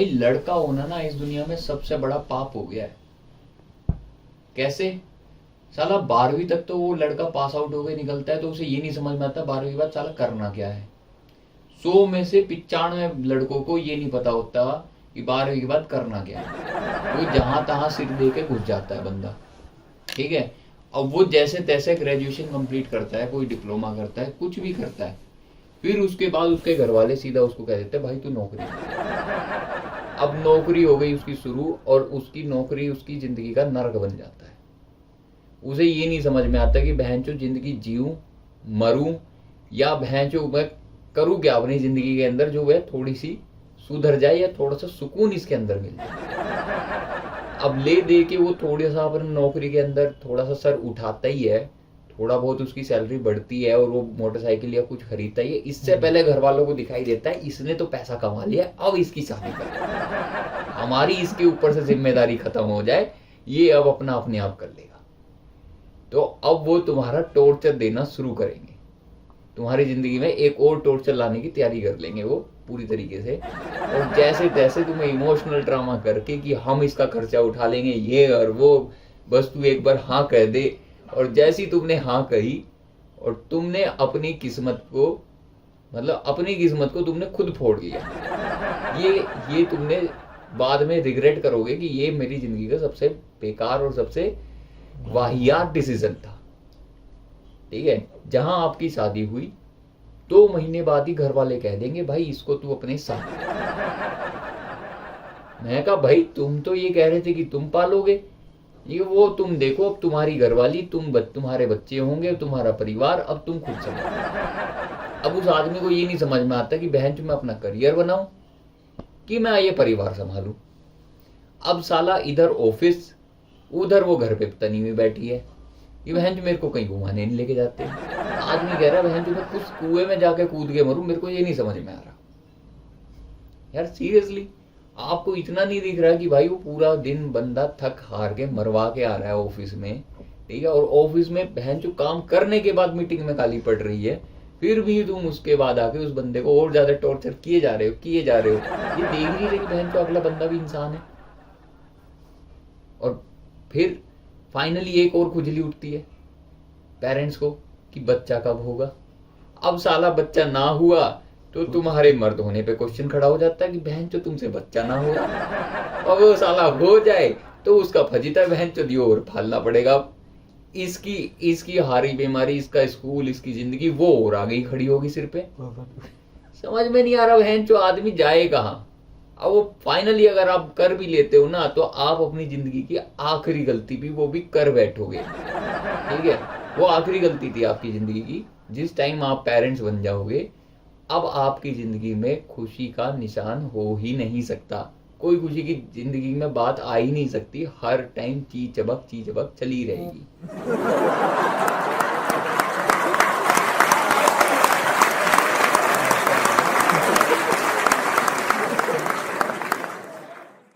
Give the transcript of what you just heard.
भाई लड़का होना ना इस दुनिया में सबसे बड़ा पाप हो गया है। कैसे? साला 12वीं तक तो वो लड़का पास आउट होकर निकलता है तो उसे ये नहीं समझ में आता 12वीं के बाद साला करना क्या है। 100 में से 95 लड़कों को ये नहीं पता होता कि 12वीं के बाद करना क्या है। वो जहां तहां सिर दे के घुस जाता है बंदा, ठीक है। अब वो जैसे तैसे ग्रेजुएशन कंप्लीट करता है, कोई डिप्लोमा करता है, कुछ भी करता है, फिर उसके बाद उसके घर वाले सीधा उसको कह देते हैं भाई तू नौकरी। अब नौकरी हो गई उसकी शुरू, और उसकी नौकरी उसकी जिंदगी का नर्क बन जाता है। उसे ये नहीं समझ में आता कि बहनचोद जिंदगी जीऊं, मरूं, या बहनचोद मैं करूं क्या अपनी जिंदगी के अंदर जो वह थोड़ी सी सुधर जाए या थोड़ा सा सुकून इसके अंदर मिल जाए। अब ले दे के वो थोड़ा सा अपनी नौकरी के अंदर थोड़ा सा सर उठाता ही है, थोड़ा बहुत उसकी सैलरी बढ़ती है और वो मोटरसाइकिल या कुछ खरीदता ही है। इससे पहले घर वालों को दिखाई देता है इसने तो पैसा कमा लिया, अब इसकी शादी कर, हमारी इसके ऊपर से जिम्मेदारी खत्म हो जाए, ये अब अपना अपने आप कर लेगा। तो अब वो तुम्हारा टॉर्चर देना शुरू करेंगे, तुम्हारी जिंदगी में एक और टॉर्चर लाने की तैयारी कर लेंगे वो पूरी तरीके से। और जैसे तैसे तुम्हें इमोशनल ड्रामा करके कि हम इसका खर्चा उठा लेंगे ये और वो, बस तू एक बार हाँ कह दे। और जैसी तुमने हाँ कही और तुमने अपनी किस्मत को, मतलब अपनी किस्मत को तुमने खुद फोड़ लिया, ये तुमने बाद में रिग्रेट करोगे कि ये मेरी जिंदगी का सबसे बेकार और सबसे वाहियात डिसीजन था, ठीक है। जहां आपकी शादी हुई 2 महीने बाद ही घर वाले कह देंगे भाई इसको तू अपने साथ। मैं कहा भाई तुम तो ये कह रहे थे कि तुम पालोगे, ये वो तुम देखो अब तुम्हारी घरवाली, तुम्हारे बच्चे होंगे, तुम्हारा परिवार, अब तुम खुद समझो। अब उस आदमी को ये नहीं समझ में आता कि बहन मैं अपना करियर बनाऊं कि मैं ये परिवार संभालूं। अब साला इधर ऑफिस, उधर वो घर पे तनी हुई बैठी है, ये बहन मेरे को कहीं घुमाने नहीं लेके जाते। आदमी कह रहा है बहन मैं कुछ कुएं में जाके कूद के मरूं, मेरे को ये नहीं समझ में आ रहा। यार सीरियसली, आपको इतना नहीं दिख रहा कि भाई वो पूरा दिन बंदा थक हार के मरवा के आ रहा है ऑफिस में, ठीक है, और ऑफिस में बहन जो काम करने के बाद मीटिंग में गाली पड़ रही है, फिर भी तुम उसके बाद आके उस बंदे को और ज्यादा टॉर्चर किए जा रहे हो। ये देख नहीं रहे कि बहन जो अगला बंदा भी इंसान है। और फिर फाइनली एक और खुजली उठती है पेरेंट्स को कि बच्चा कब होगा। अब साला बच्चा ना हुआ तो तुम्हारे मर्द होने पे क्वेश्चन खड़ा हो जाता है कि बहन जो तुमसे बच्चा ना हो रहा, और वो साला हो जाए तो उसका फजीता बहन चो दियो और फालना पड़ेगा। इसकी हारी बीमारी, इसका स्कूल, इसकी जिंदगी वो और आ गई खड़ी होगी सिर पे। समझ में नहीं आ रहा बहन चो आदमी जाए कहाँ। अब वो फाइनली अगर आप कर भी लेते हो ना तो आप अपनी जिंदगी की आखिरी गलती भी वो भी कर बैठोगे, ठीक है। वो आखिरी गलती थी आपकी जिंदगी की, जिस टाइम आप पेरेंट्स बन जाओगे अब आपकी जिंदगी में खुशी का निशान हो ही नहीं सकता। कोई खुशी की जिंदगी में बात आ ही नहीं सकती, हर टाइम ची चबक चली रहेगी।